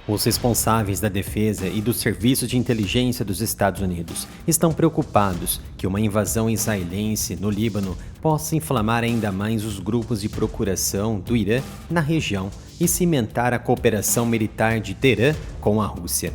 Os responsáveis da defesa e dos serviços de inteligência dos Estados Unidos estão preocupados que uma invasão israelense no Líbano possa inflamar ainda mais os grupos de procuração do Irã na região e cimentar a cooperação militar de Teherã com a Rússia.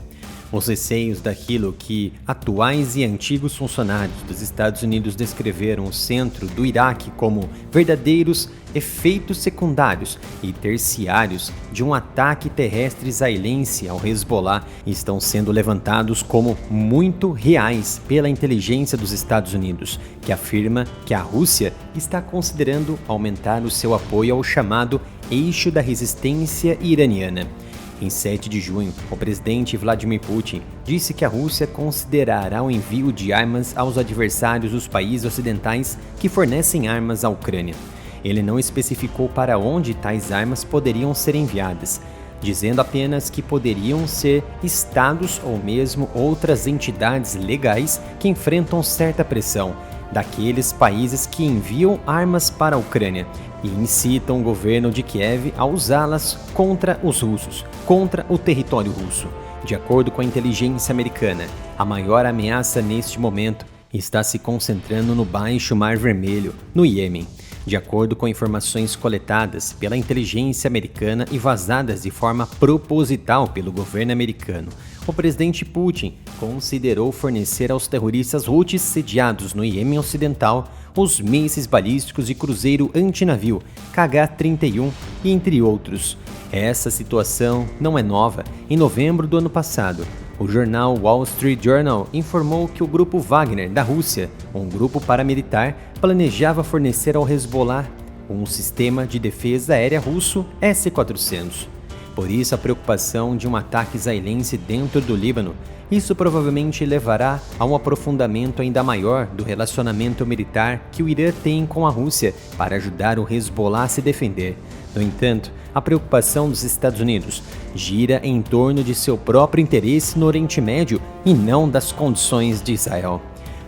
Os receios daquilo que atuais e antigos funcionários dos Estados Unidos descreveram o centro do Iraque como verdadeiros efeitos secundários e terciários de um ataque terrestre israelense ao Hezbollah estão sendo levantados como muito reais pela inteligência dos Estados Unidos, que afirma que a Rússia está considerando aumentar o seu apoio ao chamado Eixo da Resistência Iraniana. Em 7 de junho, o presidente Vladimir Putin disse que a Rússia considerará o envio de armas aos adversários dos países ocidentais que fornecem armas à Ucrânia. Ele não especificou para onde tais armas poderiam ser enviadas, dizendo apenas que poderiam ser estados ou mesmo outras entidades legais que enfrentam certa pressão daqueles países que enviam armas para a Ucrânia e incitam o governo de Kiev a usá-las contra os russos, contra o território russo. De acordo com a inteligência americana, a maior ameaça neste momento está se concentrando no Baixo Mar Vermelho, no Iêmen. De acordo com informações coletadas pela inteligência americana e vazadas de forma proposital pelo governo americano, o presidente Putin considerou fornecer aos terroristas Houthis sediados no Iêmen Ocidental os mísseis balísticos de cruzeiro antinavio KH-31 e entre outros. Essa situação não é nova. Em novembro do ano passado, o jornal Wall Street Journal informou que o grupo Wagner da Rússia, um grupo paramilitar, planejava fornecer ao Hezbollah um sistema de defesa aérea russo S-400. Por isso, a preocupação de um ataque israelense dentro do Líbano, isso provavelmente levará a um aprofundamento ainda maior do relacionamento militar que o Irã tem com a Rússia para ajudar o Hezbollah a se defender. No entanto, a preocupação dos Estados Unidos gira em torno de seu próprio interesse no Oriente Médio e não das condições de Israel.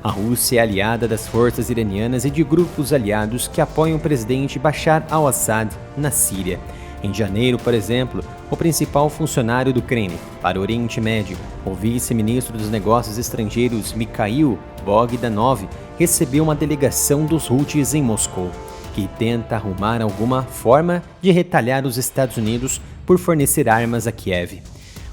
A Rússia é aliada das forças iranianas e de grupos aliados que apoiam o presidente Bashar al-Assad na Síria. Em janeiro, por exemplo, o principal funcionário do Kremlin para o Oriente Médio, o vice-ministro dos Negócios Estrangeiros Mikhail Bogdanov, recebeu uma delegação dos Houthis em Moscou, que tenta arrumar alguma forma de retalhar os Estados Unidos por fornecer armas a Kiev.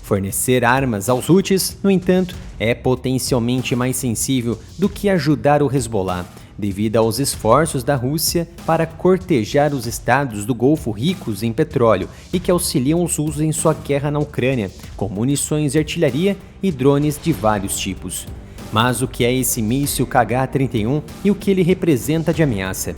Fornecer armas aos Houthis, no entanto, é potencialmente mais sensível do que ajudar o Hezbollah, devido aos esforços da Rússia para cortejar os estados do Golfo ricos em petróleo e que auxiliam os russos em sua guerra na Ucrânia, com munições de artilharia e drones de vários tipos. Mas o que é esse míssil KH-31 e o que ele representa de ameaça?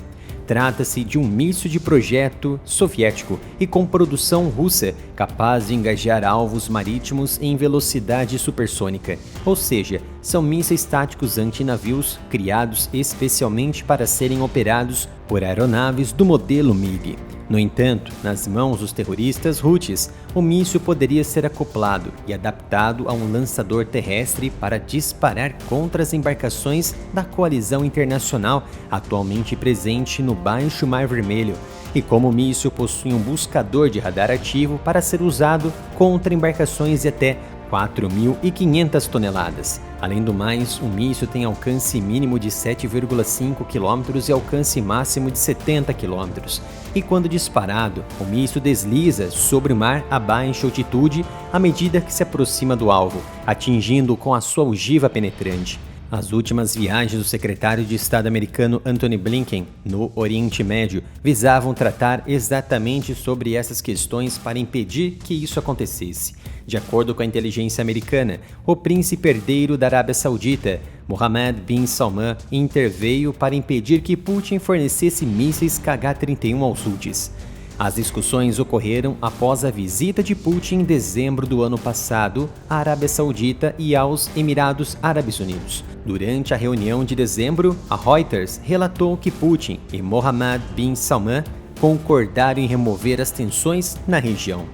Trata-se de um míssil de projeto soviético e com produção russa, capaz de engajar alvos marítimos em velocidade supersônica, ou seja, são mísseis táticos antinavios criados especialmente para serem operados por aeronaves do modelo MiG. No entanto, nas mãos dos terroristas Houthis, o míssil poderia ser acoplado e adaptado a um lançador terrestre para disparar contra as embarcações da coalizão internacional atualmente presente no Baixo Mar Vermelho, e como o míssil possui um buscador de radar ativo para ser usado contra embarcações de até 4.500 toneladas. Além do mais, o míssil tem alcance mínimo de 7,5 km e alcance máximo de 70 km. E quando disparado, o míssil desliza sobre o mar a baixa altitude à medida que se aproxima do alvo, atingindo-o com a sua ogiva penetrante. As últimas viagens do secretário de Estado americano Antony Blinken no Oriente Médio visavam tratar exatamente sobre essas questões para impedir que isso acontecesse. De acordo com a inteligência americana, o príncipe herdeiro da Arábia Saudita, Mohammed bin Salman, interveio para impedir que Putin fornecesse mísseis KH-31 aos Houthis. As discussões ocorreram após a visita de Putin em dezembro do ano passado à Arábia Saudita e aos Emirados Árabes Unidos. Durante a reunião de dezembro, a Reuters relatou que Putin e Mohammed bin Salman concordaram em remover as tensões na região.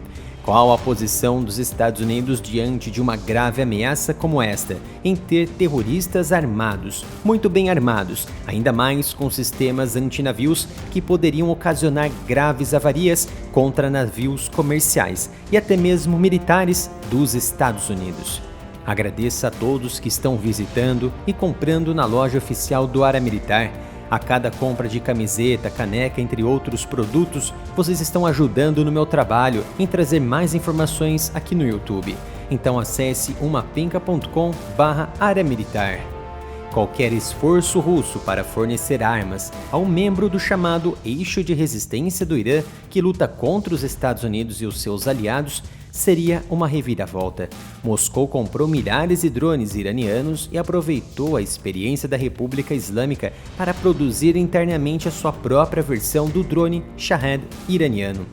Qual a posição dos Estados Unidos diante de uma grave ameaça como esta, em ter terroristas armados, muito bem armados, ainda mais com sistemas antinavios que poderiam ocasionar graves avarias contra navios comerciais e até mesmo militares dos Estados Unidos? Agradeço a todos que estão visitando e comprando na loja oficial do Área Militar. A cada compra de camiseta, caneca, entre outros produtos, vocês estão ajudando no meu trabalho em trazer mais informações aqui no YouTube. Então acesse umapenca.com/área militar. Qualquer esforço russo para fornecer armas a um membro do chamado Eixo de Resistência do Irã, que luta contra os Estados Unidos e os seus aliados, seria uma reviravolta. Moscou comprou milhares de drones iranianos e aproveitou a experiência da República Islâmica para produzir internamente a sua própria versão do drone Shahed iraniano.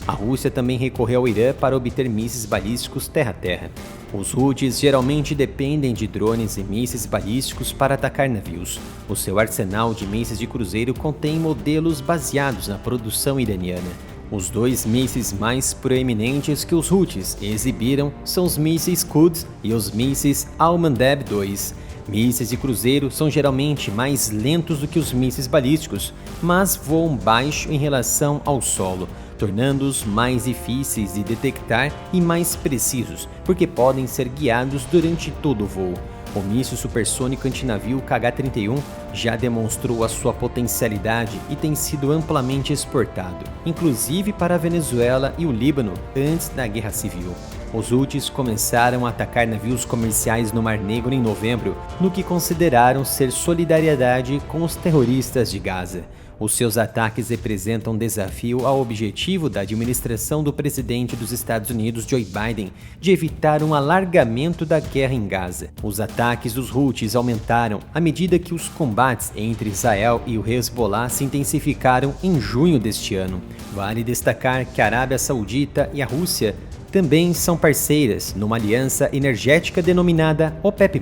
A Rússia também recorreu ao Irã para obter mísseis balísticos terra-terra. Os Houthis geralmente dependem de drones e mísseis balísticos para atacar navios. O seu arsenal de mísseis de cruzeiro contém modelos baseados na produção iraniana. Os dois mísseis mais proeminentes que os Houthis exibiram são os mísseis Quds e os mísseis Al-Mandeb 2. Mísseis de cruzeiro são geralmente mais lentos do que os mísseis balísticos, mas voam baixo em relação ao solo, tornando-os mais difíceis de detectar e mais precisos, porque podem ser guiados durante todo o voo. O míssil supersônico antinavio KH-31 já demonstrou a sua potencialidade e tem sido amplamente exportado, inclusive para a Venezuela e o Líbano antes da Guerra Civil. Os Houthis começaram a atacar navios comerciais no Mar Negro em novembro, no que consideraram ser solidariedade com os terroristas de Gaza. Os seus ataques representam um desafio ao objetivo da administração do presidente dos Estados Unidos, Joe Biden, de evitar um alargamento da guerra em Gaza. Os ataques dos Houthis aumentaram à medida que os combates entre Israel e o Hezbollah se intensificaram em junho deste ano. Vale destacar que a Arábia Saudita e a Rússia também são parceiras numa aliança energética denominada OPEP+.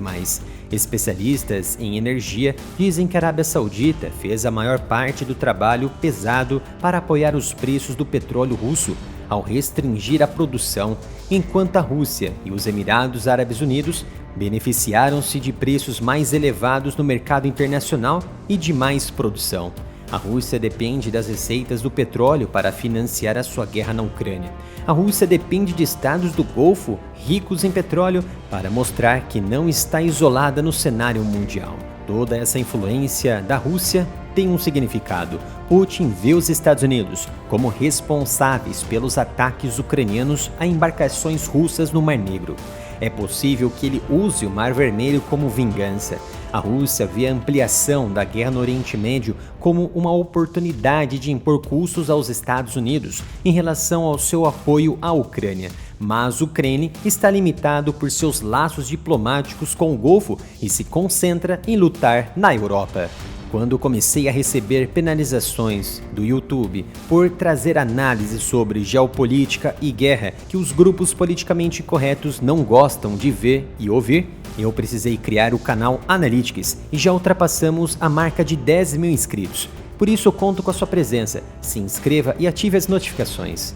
Especialistas em energia dizem que a Arábia Saudita fez a maior parte do trabalho pesado para apoiar os preços do petróleo russo ao restringir a produção, enquanto a Rússia e os Emirados Árabes Unidos beneficiaram-se de preços mais elevados no mercado internacional e de mais produção. A Rússia depende das receitas do petróleo para financiar a sua guerra na Ucrânia. A Rússia depende de estados do Golfo ricos em petróleo para mostrar que não está isolada no cenário mundial. Toda essa influência da Rússia tem um significado. Putin vê os Estados Unidos como responsáveis pelos ataques ucranianos a embarcações russas no Mar Negro. É possível que ele use o Mar Vermelho como vingança. A Rússia vê a ampliação da guerra no Oriente Médio como uma oportunidade de impor custos aos Estados Unidos em relação ao seu apoio à Ucrânia. Mas o Kremlin está limitado por seus laços diplomáticos com o Golfo e se concentra em lutar na Europa. Quando comecei a receber penalizações do YouTube por trazer análises sobre geopolítica e guerra que os grupos politicamente corretos não gostam de ver e ouvir, eu precisei criar o canal Analytics e já ultrapassamos a marca de 10 mil inscritos. Por isso eu conto com a sua presença. Se inscreva e ative as notificações.